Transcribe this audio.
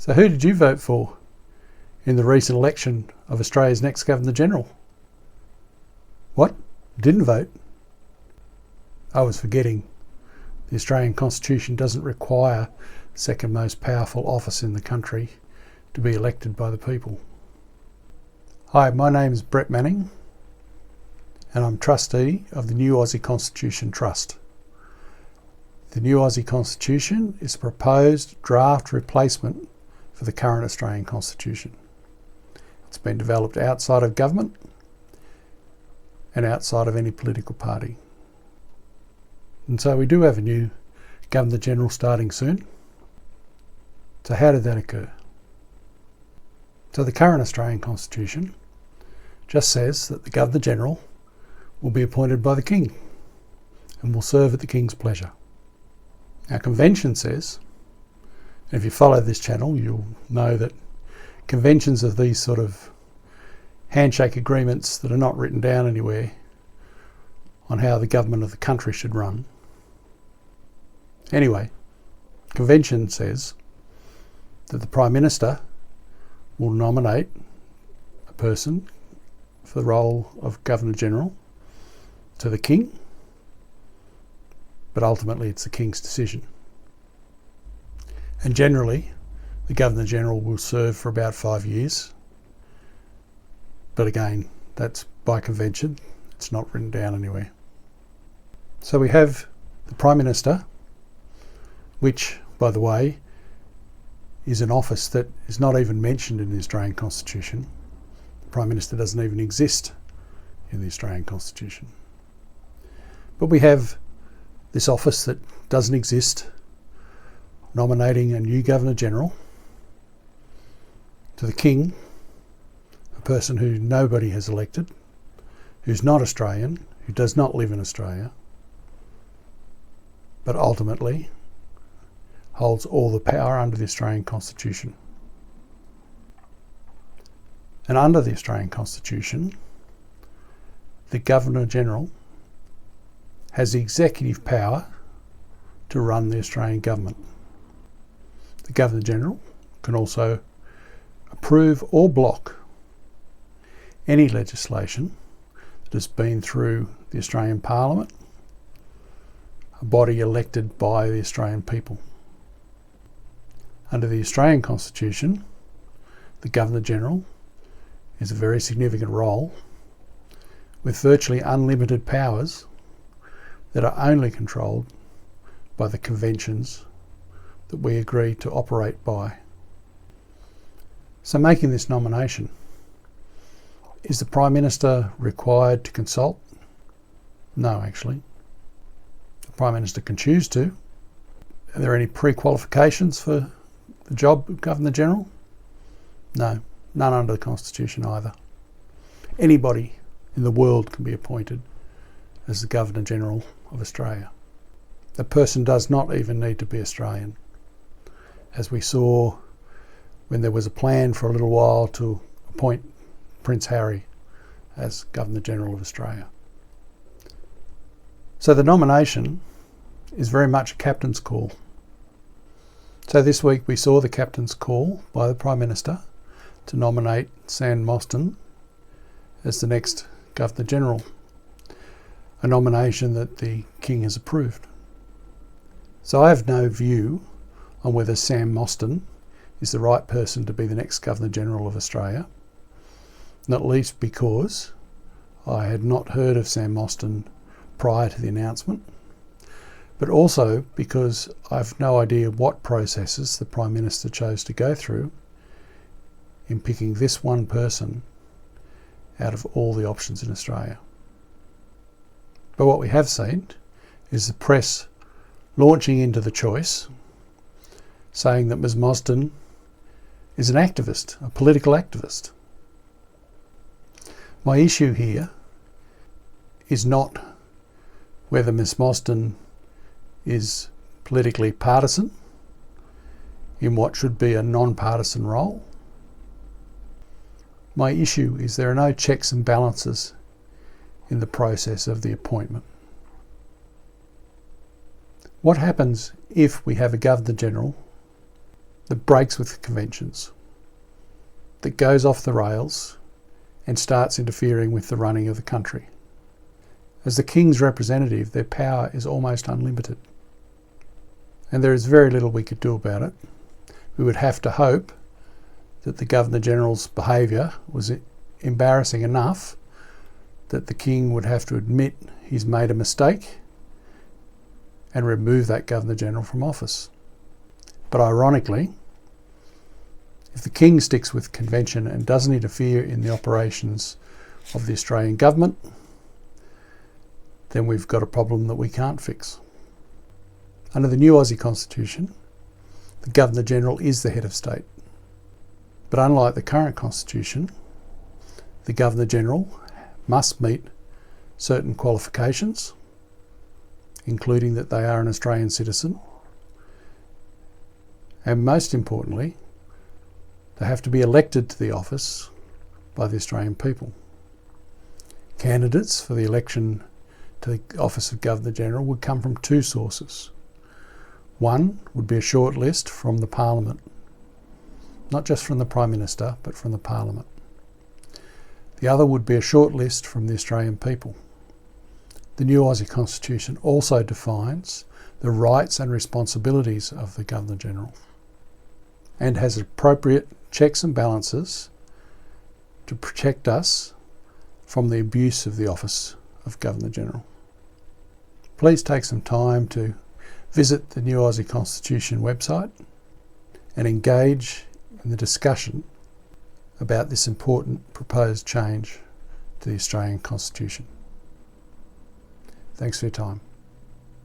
So who did you vote for in the recent election of Australia's next Governor-General? What? Didn't vote? I was forgetting. The Australian Constitution doesn't require the second most powerful office in the country to be elected by the people. Hi, my name is Brett Manning and I'm trustee of the New Aussie Constitution Trust. The New Aussie Constitution is a proposed draft replacement for the current Australian Constitution. It's been developed outside of government and outside of any political party. And so we do have a new Governor-General starting soon. So how did that occur? So the current Australian Constitution just says that the Governor-General will be appointed by the King and will serve at the King's pleasure. Our convention says, and if you follow this channel you'll know that conventions are these sort of handshake agreements that are not written down anywhere on how the government of the country should run. Anyway, convention says that the Prime Minister will nominate a person for the role of Governor-General to the King, but ultimately it's the King's decision. And generally the Governor-General will serve for about 5 years, but again that's by convention, it's not written down anywhere. So we have the Prime Minister, which by the way is an office that is not even mentioned in the Australian Constitution. The Prime Minister doesn't even exist in the Australian Constitution. But we have this office that doesn't exist, nominating a new Governor-General to the King, a person who nobody has elected, who's not Australian, who does not live in Australia, but ultimately holds all the power under the Australian Constitution. And under the Australian Constitution, the Governor-General has the executive power to run the Australian government. The Governor-General can also approve or block any legislation that has been through the Australian Parliament, a body elected by the Australian people. Under the Australian Constitution, the Governor-General is a very significant role with virtually unlimited powers that are only controlled by the conventions that we agree to operate by. So making this nomination, is the Prime Minister required to consult? No, actually. The Prime Minister can choose to. Are there any pre-qualifications for the job of Governor-General? No, none under the Constitution either. Anybody in the world can be appointed as the Governor-General of Australia. The person does not even need to be Australian, as we saw when there was a plan for a little while to appoint Prince Harry as Governor-General of Australia. So the nomination is very much a captain's call. So this week we saw the captain's call by the Prime Minister to nominate Sam Mostyn as the next Governor-General, a nomination that the King has approved. So I have no view on whether Sam Mostyn is the right person to be the next Governor-General of Australia, not least because I had not heard of Sam Mostyn prior to the announcement, but also because I've no idea what processes the Prime Minister chose to go through in picking this one person out of all the options in Australia. But what we have seen is the press launching into the choice, saying that Ms Mostyn is an activist, a political activist. My issue here is not whether Ms Mostyn is politically partisan in what should be a non-partisan role. My issue is there are no checks and balances in the process of the appointment. What happens if we have a Governor-General that breaks with the conventions, that goes off the rails and starts interfering with the running of the country. As the King's representative, their power is almost unlimited. And there is very little we could do about it. We would have to hope that the Governor-General's behaviour was embarrassing enough that the King would have to admit he's made a mistake and remove that Governor-General from office. But ironically, if the King sticks with convention and doesn't interfere in the operations of the Australian government, then we've got a problem that we can't fix. Under the new Aussie Constitution, the Governor-General is the head of state. But unlike the current Constitution, the Governor-General must meet certain qualifications, including that they are an Australian citizen, and most importantly, they have to be elected to the office by the Australian people. Candidates for the election to the office of Governor-General would come from two sources. One would be a short list from the Parliament, not just from the Prime Minister, but from the Parliament. The other would be a short list from the Australian people. The new Aussie Constitution also defines the rights and responsibilities of the Governor-General and has appropriate checks and balances to protect us from the abuse of the office of Governor-General. Please take some time to visit the new Aussie Constitution website and engage in the discussion about this important proposed change to the Australian Constitution. Thanks for your time.